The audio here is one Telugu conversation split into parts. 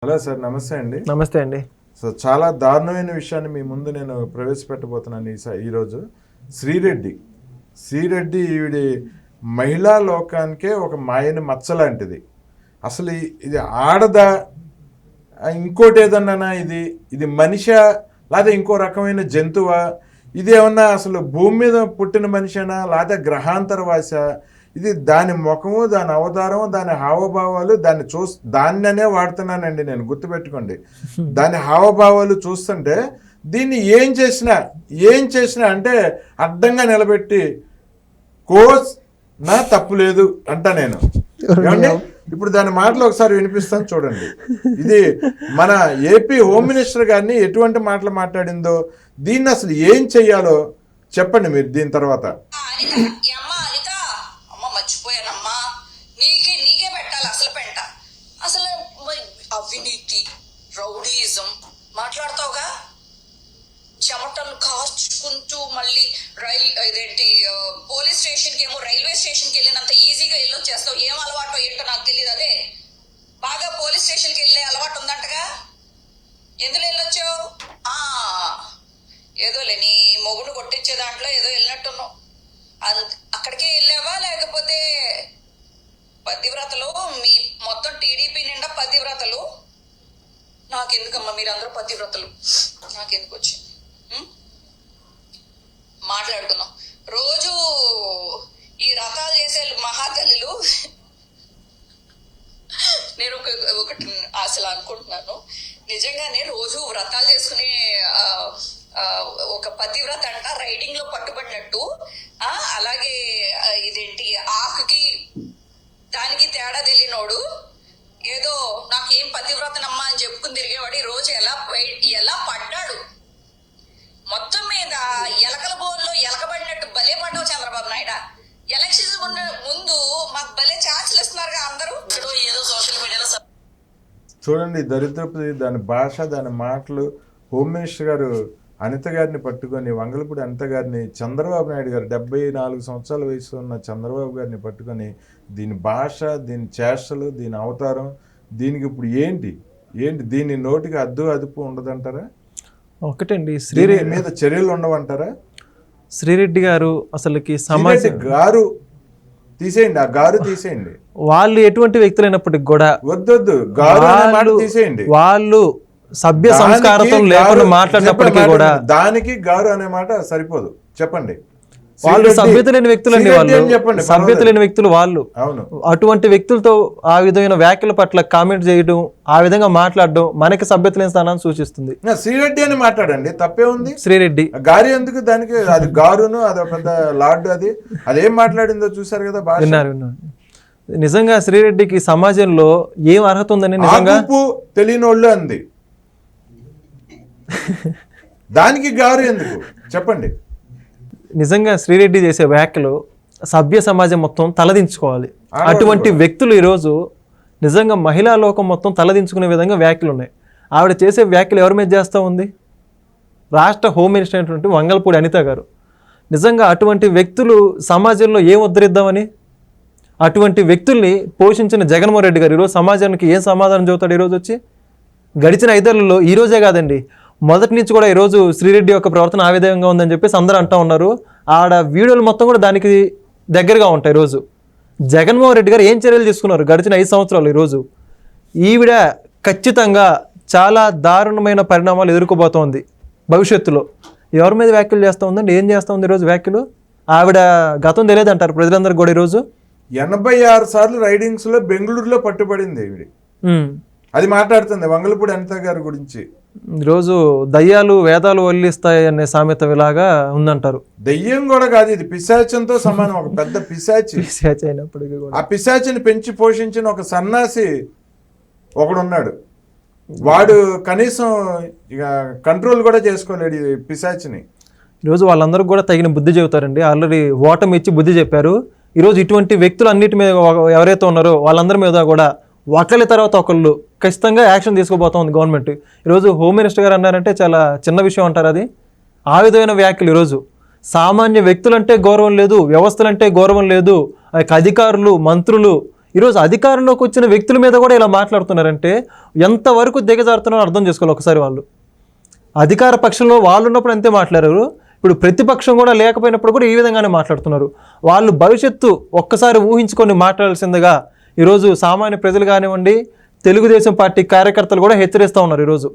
హలో సార్, నమస్తే అండి. నమస్తే అండి. సో చాలా దారుణమైన విషయాన్ని మీ ముందు నేను ప్రవేశపెట్టబోతున్నాను ఈరోజు. శ్రీరెడ్డి ఈవిడి మహిళా లోకానికే ఒక మాయని మచ్చలాంటిది. అసలు ఇది ఆడదా, ఇంకోటి ఏదన్నా, ఇది మనిషా లేదా ఇంకో రకమైన జంతువా, ఇది ఏమన్నా అసలు భూమి మీద పుట్టిన మనిషినా లేదా గ్రహాంతరవాస? ఇది దాని ముఖము, దాని అవతారం, దాని హావభావాలు, దాన్ననే వాడుతున్నానండి నేను, గుర్తుపెట్టుకోండి. దాని హావభావాలు చూస్తుంటే దీన్ని ఏం చేసినా అంటే అడ్డంగా నిలబెట్టి నా తప్పు లేదు అంట నేను. ఏమండి, ఇప్పుడు దాని మాటలు ఒకసారి వినిపిస్తాను చూడండి. ఇది మన ఏపీ హోమ్ మినిస్టర్ గారిని ఎటువంటి మాటలు మాట్లాడిందో, దీన్ని అసలు ఏం చెయ్యాలో చెప్పండి మీరు దీని తర్వాత. నీకే పెట్టాలి అసలు పెంట. అసలు అవినీతి, రౌడీజం మాట్లాడతావుగా, చెమటలు కాచుకుంటూ మళ్ళీ పోలీస్ స్టేషన్కి ఏమో రైల్వే స్టేషన్కి వెళ్ళినంత ఈజీగా వెళ్ళొచ్చేస్తావు. ఏం అలవాటు ఏంటో నాకు తెలియదు. అదే బాగా పోలీస్ స్టేషన్కి వెళ్ళే అలవాటు ఉందంటగా, ఎందులో వెళ్ళొచ్చావు? ఏదోలే నీ మొగుడు కొట్టించే దాంట్లో ఏదో వెళ్ళినట్టున్నావు. అక్కడికే వెళ్ళావా, లేకపోతే పతివ్రతలు మీ మొత్తం టీడీపీ నిండా పతివ్రతలు? నాకెందుకమ్మా మీరందరూ పతివ్రతలు, నాకెందుకు వచ్చింది? మాట్లాడుకుందాం. రోజు ఈ రథాలు చేసే మహాతల్లులు, నేను ఒకటి అసలు అనుకుంటున్నాను, నిజంగానే రోజు వ్రతాలు చేసుకునే ఒక పతివ్రత అంట రైడింగ్ లో పట్టుబడినట్టు, అలాగే ఇదేంటి ఆకుకి దానికి తేడా తెలియనోడు ఏదో నాకేం పతివ్రతనమ్మా అని చెప్పుకుని తిరిగేవాడు ఈ రోజు ఎలా పడ్డాడు. మొత్తం మీద ఎలకల బోన్లో ఎలకబడినట్టు భలే పడ్డావు చంద్రబాబు నాయుడు. ఎలక్షన్స్ ముందు మాకు భలే ఛాన్సులు ఇస్తున్నారుగా అందరూ. ఏదో సోషల్ మీడియాలో చూడండి దరిద్రపు దాని భాష, దాని మాటలు. హోమ్ మినిస్టర్ గారు అనిత గారిని పట్టుకొని, వంగలపూడి అనిత గారిని, చంద్రబాబు నాయుడు గారు 74 సంవత్సరాల వయసులో ఉన్న చంద్రబాబు గారిని పట్టుకొని, దీని భాష, దీని చేష్టలు, దీని అవతారం, దీనికి ఇప్పుడు ఏంటి దీని నోటికి అదుపు ఉండదంటారా? ఒకటండి, శ్రీరెడ్డి మీద చర్యలు ఉండవంటారా? శ్రీరెడ్డి గారు అసలుకి సమాజం గారు తీసేయండి, ఆ గారు తీసేయండి. వాళ్ళు ఎటువంటి వ్యక్తులైనప్పటికి కూడా వద్దొద్దు, గారు తీసేయండి. వాళ్ళు సభ్య సంస్కారంతో లేకుండా మాట్లాడినప్పటికీ కూడా దానికి గారు అనే మాట సరిపోదు. చెప్పండి, వాళ్ళు సభ్యత లేని వ్యక్తులండి, వాళ్ళు సభ్యత లేని వ్యక్తులు వాళ్ళు. అవును, అటువంటి వ్యక్తులతో ఆ విధమైన వ్యాఖ్యల పట్ల కామెంట్ చేయడం, ఆ విధంగా మాట్లాడడం మనకి సభ్యత లేని స్థానాన్ని సూచిస్తుంది. శ్రీరెడ్డి అని మాట్లాడండి, తప్పే ఉంది. శ్రీరెడ్డి గారి ఎందుకు? దానికి అది గారును, అది పెద్ద లార్డు, అదేం మాట్లాడిందో చూసారు కదా. విన్నారు. నిజంగా శ్రీరెడ్డికి సమాజంలో ఏం అర్హత ఉందని నిజంగా తెలియనోళ్ళు అంది. దానికి గారు ఎందుకు చెప్పండి. నిజంగా శ్రీరెడ్డి చేసే వ్యాఖ్యలు సభ్య సమాజం మొత్తం తలదించుకోవాలి. అటువంటి వ్యక్తులు ఈరోజు నిజంగా మహిళా లోకం మొత్తం తలదించుకునే విధంగా వ్యాఖ్యలు ఉన్నాయి. ఆవిడ చేసే వ్యాఖ్యలు ఎవరి మీద చేస్తూ ఉంది? రాష్ట్ర హోమ్ మినిస్టర్ అయినటువంటి వంగలపూడి అనిత గారు. నిజంగా అటువంటి వ్యక్తులు సమాజంలో ఏం ఉద్ధరిద్దామని, అటువంటి వ్యక్తుల్ని పోషించిన జగన్మోహన్ రెడ్డి గారు ఈరోజు సమాజానికి ఏం సమాధానం చెబుతాడు? ఈరోజు వచ్చి గడిచిన 5 ఏళ్లలో ఈరోజే కాదండి, మొదటి నుంచి కూడా ఈరోజు శ్రీరెడ్డి యొక్క ప్రవర్తన ఆ విధంగా ఉందని చెప్పేసి అందరూ అంటూ ఉన్నారు. ఆడ వీడియోలు మొత్తం కూడా దానికి దగ్గరగా ఉంటాయి. ఈరోజు జగన్మోహన్ రెడ్డి గారు ఏం చర్యలు తీసుకున్నారు గడిచిన 5 సంవత్సరాలు? ఈరోజు ఈవిడ ఖచ్చితంగా చాలా దారుణమైన పరిణామాలు ఎదుర్కోబోతోంది భవిష్యత్తులో. ఎవరి మీద వ్యాఖ్యలు చేస్తూ ఉందండి? ఏం చేస్తూ ఉంది ఈరోజు వ్యాఖ్యలు? ఆవిడ గతం తెలియదు అంటారు ప్రజలందరికీ కూడా. ఈరోజు 86 సార్లు రైడింగ్స్లో బెంగళూరులో పట్టుబడింది ఈవిడ. అది మాట్లాడుతుంది వంగలపూడి అనిత గారి గురించి. ఈరోజు దయ్యాలు వేదాలు వల్లిస్తాయి అనే సామెత ఇలాగా ఉందంటారు. దయ్యం కూడా కాదు, ఇది పిశాచంతో సమానం. ఒక పెద్ద పిశాచి అయినప్పటికీ కూడా ఆ పిశాచిని పెంచి పోషించిన ఒక సన్నాసి ఒకడున్నాడు. వాడు కనీసం ఇక కంట్రోల్ కూడా చేసుకోలేడు ఈ పిశాచిని. ఈరోజు వాళ్ళందరూ కూడా తగిన బుద్ధి చెబుతారండి. ఆల్రెడీ ఓటమి ఇచ్చి బుద్ధి చెప్పారు. ఈరోజు ఇటువంటి వ్యక్తులు అన్నిటి మీద ఎవరైతే ఉన్నారో వాళ్ళందరి మీద కూడా ఒకళ్ళ తర్వాత ఒకళ్ళు ఖచ్చితంగా యాక్షన్ తీసుకోబోతోంది గవర్నమెంట్. ఈరోజు హోమ్ మినిస్టర్ గారు అన్నారంటే చాలా చిన్న విషయం అంటారు అది. ఆ విధమైన వ్యాఖ్యలు ఈరోజు సామాన్య వ్యక్తులంటే గౌరవం లేదు, వ్యవస్థలంటే గౌరవం లేదు, అధికారులు, మంత్రులు ఈరోజు అధికారంలోకి వచ్చిన వ్యక్తుల మీద కూడా ఇలా మాట్లాడుతున్నారంటే ఎంతవరకు దిగజారుతున్నారో అర్థం చేసుకోవాలి ఒకసారి. వాళ్ళు అధికార పక్షంలో వాళ్ళు ఉన్నప్పుడు అంతే మాట్లాడారు, ఇప్పుడు ప్రతిపక్షం కూడా లేకపోయినప్పుడు కూడా ఈ విధంగానే మాట్లాడుతున్నారు. వాళ్ళు భవిష్యత్తు ఒక్కసారి ఊహించుకొని మాట్లాడాల్సిందిగా ఈరోజు సామాన్య ప్రజలు కానివ్వండి, తెలుగుదేశం పార్టీ కార్యకర్తలు కూడా హెచ్చరిస్తూ ఉన్నారు. ఈరోజు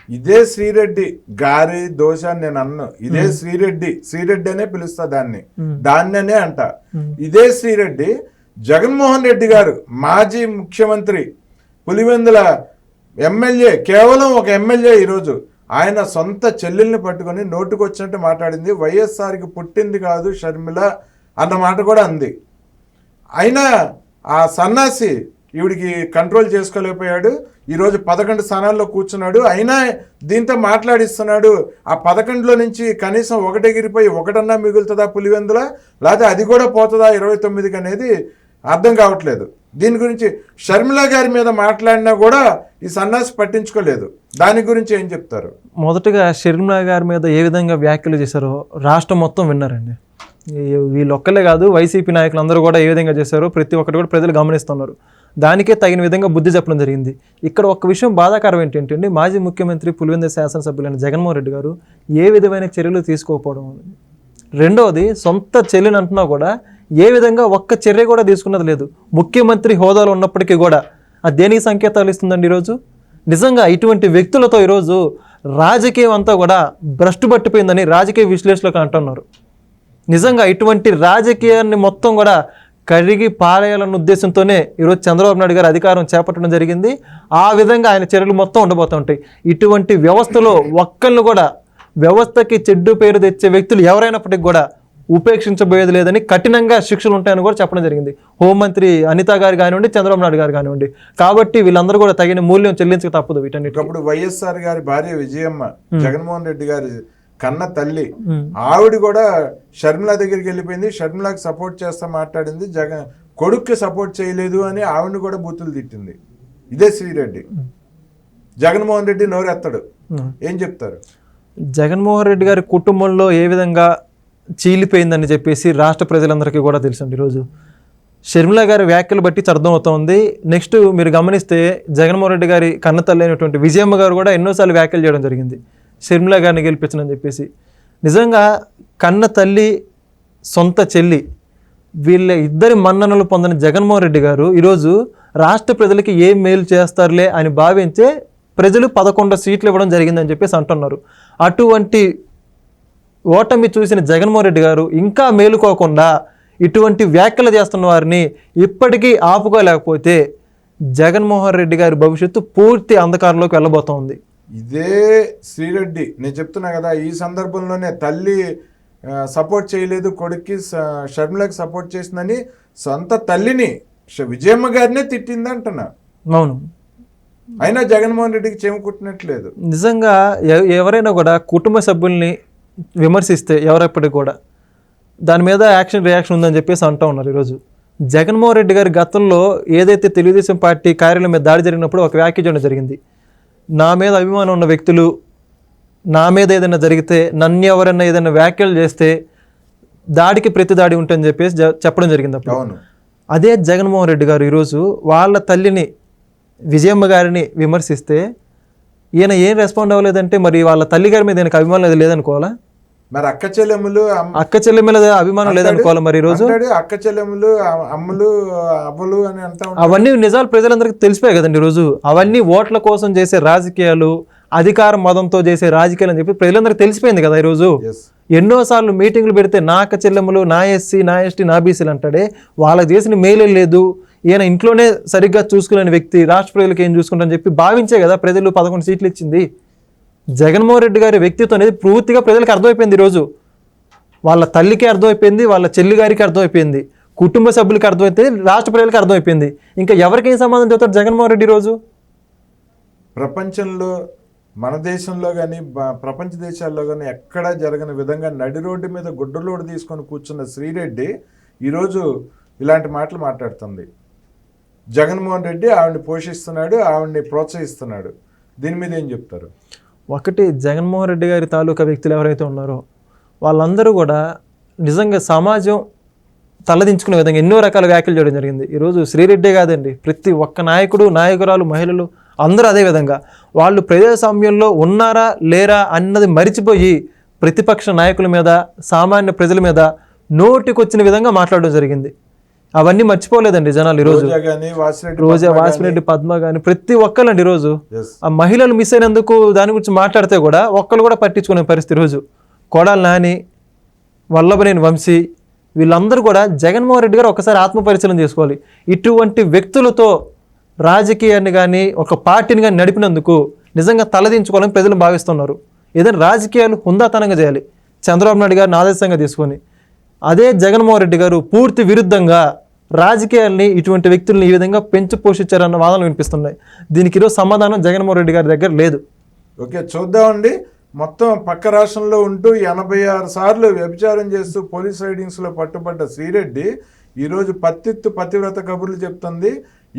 ఇదే శ్రీరెడ్డి గారి దోష అని నేను అన్ను, ఇదే శ్రీరెడ్డి అనే పిలుస్తా దాన్నే అంట. ఇదే శ్రీరెడ్డి జగన్మోహన్ రెడ్డి గారు మాజీ ముఖ్యమంత్రి, పులివెందుల ఎమ్మెల్యే, కేవలం ఒక ఎమ్మెల్యే, ఈరోజు ఆయన సొంత చెల్లెల్ని పట్టుకొని నోటుకు వచ్చినట్టు మాట్లాడింది. వైఎస్ఆర్కి పుట్టింది కాదు షర్మిల అన్న మాట కూడా అంది. అయినా ఆ సన్నాసి ఈవిడికి కంట్రోల్ చేసుకోలేకపోయాడు. ఈరోజు 11 స్థానాల్లో కూర్చున్నాడు. అయినా దీంతో మాట్లాడిస్తున్నాడు. ఆ 11లో నుంచి కనీసం ఒకటి ఎగిరిపోయి ఒకటన్నా మిగులుతుందా పులివెందుల, లేకపోతే అది కూడా పోతుందా 29కి అనేది అర్థం కావట్లేదు. దీని గురించి షర్మిల గారి మీద మాట్లాడినా కూడా ఈ సన్నాసి పట్టించుకోలేదు. దాని గురించి ఏం చెప్తారు? మొదటగా షర్మిల గారి మీద ఏ విధంగా వ్యాఖ్యలు చేశారో రాష్ట్రం మొత్తం విన్నారండి. వీళ్ళొక్కలే కాదు, వైసీపీ నాయకులు అందరూ కూడా ఏ విధంగా చేశారో ప్రతి ఒక్కటి కూడా ప్రజలు గమనిస్తున్నారు. దానికే తగిన విధంగా బుద్ధి చెప్పడం జరిగింది. ఇక్కడ ఒక విషయం బాధాకరం ఏంటంటే, మాజీ ముఖ్యమంత్రి పులివెందుల శాసనసభ్యులైన జగన్మోహన్ రెడ్డి గారు ఏ విధమైన చర్యలు తీసుకోకపోవడం. రెండవది, సొంత చెల్లిని అంటున్నా కూడా ఏ విధంగా ఒక్క చర్య కూడా తీసుకున్నది లేదు. ముఖ్యమంత్రి హోదాలో ఉన్నప్పటికీ కూడా అది దేనికి సంకేతాలు ఇస్తుందండి? ఈరోజు నిజంగా ఇటువంటి వ్యక్తులతో ఈరోజు రాజకీయం అంతా కూడా భ్రష్టు పట్టిపోయిందని రాజకీయ విశ్లేషకులు అంటున్నారు. నిజంగా ఇటువంటి రాజకీయాన్ని మొత్తం కూడా కరిగి పారేయాలన్న ఉద్దేశంతోనే ఈరోజు చంద్రబాబు నాయుడు గారు అధికారం చేపట్టడం జరిగింది. ఆ విధంగా ఆయన చర్యలు మొత్తం ఉండబోతూ ఉంటాయి. ఇటువంటి వ్యవస్థలో ఒక్కళ్ళు కూడా, వ్యవస్థకి చెడ్డు పేరు తెచ్చే వ్యక్తులు ఎవరైనప్పటికీ కూడా ఉపేక్షించబోయేది లేదని, కఠినంగా శిక్షలు ఉంటాయని కూడా చెప్పడం జరిగింది. హోంమంత్రి అనిత గారు కానివ్వండి, చంద్రబాబు నాయుడు గారు కానివ్వండి. కాబట్టి వీళ్ళందరూ కూడా తగిన మూల్యం చెల్లించక తప్పదు వీటన్నిటి. అప్పుడు వైఎస్ఆర్ గారి భార్య విజయమ్మ, జగన్మోహన్ రెడ్డి గారి కన్న తల్లి, ఆవిడ కూడా షర్మిల దగ్గరికి వెళ్ళిపోయింది. షర్మిలకి సపోర్ట్ చేస్తా మాట్లాడింది, కొడుక్కి సపోర్ట్ చేయలేదు అని ఆవిడని కూడా బూతులు తిట్టింది. ఇదే శ్రీరెడ్డి. జగన్మోహన్ రెడ్డి నోరెత్తడు. ఏం చెప్తారు? జగన్మోహన్ రెడ్డి గారి కుటుంబంలో ఏ విధంగా చీలిపోయిందని చెప్పేసి రాష్ట్ర ప్రజలందరికీ కూడా తెలుసండి. ఈరోజు షర్మిల గారి వ్యాఖ్యలు బట్టి అర్థమవుతోంది. నెక్స్ట్ మీరు గమనిస్తే జగన్మోహన్ రెడ్డి గారి కన్నతల్లి అయినటువంటి విజయమ్మ గారు కూడా ఎన్నోసార్లు వ్యాఖ్యలు చేయడం జరిగింది, షర్మిల గారిని గెలిపించనని చెప్పేసి. నిజంగా కన్న తల్లి, సొంత చెల్లి, వీళ్ళ ఇద్దరి మన్ననలు పొందిన జగన్మోహన్ రెడ్డి గారు ఈరోజు రాష్ట్ర ప్రజలకి ఏం మేలు చేస్తారులే అని భావించే ప్రజలు 11 సీట్లు ఇవ్వడం జరిగిందని చెప్పేసి అంటున్నారు. అటువంటి ఓటమి చూసిన జగన్మోహన్ రెడ్డి గారు ఇంకా మేలుకోకుండా ఇటువంటి వ్యాఖ్యలు చేస్తున్న వారిని ఇప్పటికీ ఆపుకోలేకపోతే జగన్మోహన్ రెడ్డి గారి భవిష్యత్తు పూర్తి అంధకారంలోకి వెళ్ళబోతోంది. ఇదే శ్రీరెడ్డి, నేను చెప్తున్నా కదా, ఈ సందర్భంలోనే తల్లి సపోర్ట్ చేయలేదు కొడుక్కి, షర్మిలకి సపోర్ట్ చేసిందని సొంత తల్లిని విజయమ్మ గారినే తిట్టింది అంటున్నా. అవును. అయినా జగన్మోహన్ రెడ్డికి చేమకుట్టినట్లేదు. నిజంగా ఎవరైనా కూడా కుటుంబ సభ్యుల్ని విమర్శిస్తే ఎవరెప్పటికి కూడా దాని మీద రియాక్షన్ ఉందని చెప్పేసి అంటూ ఉన్నారు. ఈరోజు జగన్మోహన్ రెడ్డి గారి గతంలో ఏదైతే తెలుగుదేశం పార్టీ కార్యాలయం మీద దాడి జరిగినప్పుడు ఒక వ్యాఖ్య చేయడం జరిగింది. నా మీద అభిమానం ఉన్న వ్యక్తులు నా మీద ఏదైనా జరిగితే, నన్ను ఎవరైనా ఏదైనా వ్యాఖ్యలు చేస్తే దాడికి ప్రతి దాడి ఉంటుందని చెప్పేసి చెప్పడం జరిగింది అప్పుడు. అదే జగన్మోహన్ రెడ్డి గారు ఈరోజు వాళ్ళ తల్లిని విజయమ్మ గారిని విమర్శిస్తే ఈయన ఏం రెస్పాండ్ అవ్వలేదంటే మరి వాళ్ళ తల్లి గారి మీద ఈయనకు అభిమానం లేదనుకోవాలా? మరి అక్క చెల్లెమ్మల అభిమానం లేదనుకోవాలి. మరి ఈరోజు అక్క చెల్లెమ్మలు, అమ్మలు, అవ్వలు అని అంటా అవన్నీ నిజాలు ప్రజలందరికీ తెలిసిపోయాయి కదండి. ఈరోజు అవన్నీ ఓట్ల కోసం చేసే రాజకీయాలు, అధికార మదంతో చేసే రాజకీయాలు అని చెప్పి ప్రజలందరికీ తెలిసిపోయింది కదా. ఈరోజు ఎన్నోసార్లు మీటింగ్లు పెడితే నా అక్క చెల్లెమ్మలు, నా ఎస్సీ, నా ఎస్టీ, నా బీసీలు అంటాడే, వాళ్ళకి చేసిన మేలే లేదు, ఈయన ఇంట్లోనే సరిగ్గా చూసుకునే వ్యక్తి, రాష్ట్ర ప్రజలకు ఏం చూసుకుంటారని చెప్పి భావించే కదా ప్రజలు 11 సీట్లు ఇచ్చింది. జగన్మోహన్ రెడ్డి గారి వ్యక్తిత్వం అనేది పూర్తిగా ప్రజలకు అర్థమైపోయింది. ఈరోజు వాళ్ళ తల్లికి అర్థమైపోయింది, వాళ్ళ చెల్లి గారికి అర్థమైపోయింది, కుటుంబ సభ్యులకి అర్థమైతే, రాష్ట్ర ప్రజలకు అర్థమైపోయింది. ఇంకా ఎవరికేం సమాధానం చెబుతారు జగన్మోహన్ రెడ్డి ఈరోజు? ప్రపంచంలో, మన దేశంలో కానీ ప్రపంచ దేశాల్లో కానీ ఎక్కడా జరగని విధంగా నడి రోడ్డు మీద గుడ్డలోడు తీసుకొని కూర్చున్న శ్రీరెడ్డి ఈరోజు ఇలాంటి మాటలు మాట్లాడుతుంది. జగన్మోహన్ రెడ్డి ఆవిడని పోషిస్తున్నాడు, ఆవిడని ప్రోత్సహిస్తున్నాడు. దీని మీద ఏం చెప్తారు? ఒకటి, జగన్మోహన్ రెడ్డి గారి తాలూకా వ్యక్తులు ఎవరైతే ఉన్నారో వాళ్ళందరూ కూడా నిజంగా సమాజం తలదించుకునే విధంగా ఎన్నో రకాల వ్యాఖ్యలు చేయడం జరిగింది. ఈరోజు శ్రీరెడ్డి కాదండి, ప్రతి ఒక్క నాయకుడు, నాయకురాలు, మహిళలు అందరూ అదే విధంగా వాళ్ళు ప్రజాస్వామ్యంలో ఉన్నారా లేరా అన్నది మరిచిపోయి ప్రతిపక్ష నాయకుల మీద, సామాన్య ప్రజల మీద నోటికొచ్చిన విధంగా మాట్లాడడం జరిగింది. అవన్నీ మర్చిపోలేదండి జనాలు ఈరోజు. రోజా, వాసిరెడ్డి, పద్మ కానీ ప్రతి ఒక్కళ్ళండి ఈరోజు ఆ మహిళలు మిస్ అయినందుకు దాని గురించి మాట్లాడితే కూడా ఒక్కళ్ళు కూడా పట్టించుకునే పరిస్థితి. ఈరోజు కొడాలి నాని, వల్లభనేని వంశీ వీళ్ళందరూ కూడా జగన్మోహన్ రెడ్డి గారు ఒకసారి ఆత్మపరిశీలన చేసుకోవాలి. ఇటువంటి వ్యక్తులతో రాజకీయాన్ని కానీ ఒక పార్టీని కానీ నడిపినందుకు నిజంగా తలదించుకోవాలని ప్రజలు భావిస్తున్నారు. ఏదైనా రాజకీయాలు హుందాతనంగా చేయాలి, చంద్రబాబు నాయుడు గారిని ఆదర్శంగా తీసుకొని. అదే జగన్మోహన్ రెడ్డి గారు పూర్తి విరుద్ధంగా రాజకీయాల్ని, ఇటువంటి వ్యక్తుల్ని ఈ విధంగా పెంచి పోషించారన్న వాదనలు వినిపిస్తున్నాయి. దీనికి ఈరోజు సమాధానం జగన్మోహన్ రెడ్డి గారి దగ్గర లేదు. ఓకే, చూద్దామండి. మొత్తం పక్క రాష్ట్రంలో ఉంటూ 86 సార్లు వ్యభిచారం చేస్తూ పోలీస్ రైడింగ్స్లో పట్టుబడ్డ శ్రీరెడ్డి ఈరోజు పతివ్రత కబుర్లు చెప్తుంది.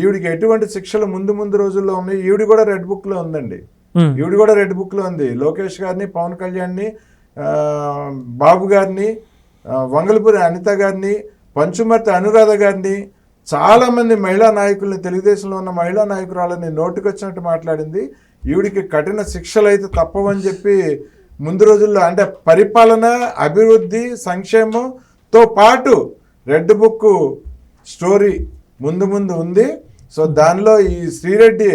ఈవిడికి ఎటువంటి శిక్షలు ముందు రోజుల్లో ఉన్నాయి. ఈవిడి కూడా రెడ్ బుక్లో ఉందండి. ఈవిడ కూడా రెడ్ బుక్లో ఉంది. లోకేష్ గారిని, పవన్ కళ్యాణ్ని, బాబు గారిని, వంగలపూరి అనిత గారిని, పంచుమర్తి అనురాధ గారిని, చాలామంది మహిళా నాయకుల్ని, తెలుగుదేశంలో ఉన్న మహిళా నాయకురాలని నోటికొచ్చినట్టు మాట్లాడింది. ఈవిడికి కఠిన శిక్షలు అయితే తప్పవని చెప్పి ముందు రోజుల్లో అంటే పరిపాలన, అభివృద్ధి, సంక్షేమంతో పాటు రెడ్ బుక్ స్టోరీ ముందు ఉంది. సో దానిలో ఈ శ్రీరెడ్డి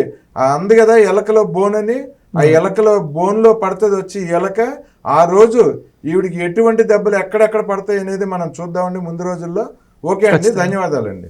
అంది కదా ఎలకలో బోన్ అని, ఆ ఎలకలో బోన్లో పడుతుంది వచ్చి ఎలక. ఆ రోజు ఈవిడికి ఎటువంటి దెబ్బలు ఎక్కడెక్కడ పడతాయి అనేది మనం చూద్దామండి ముందు రోజుల్లో. ఓకే అండి, ధన్యవాదాలండి.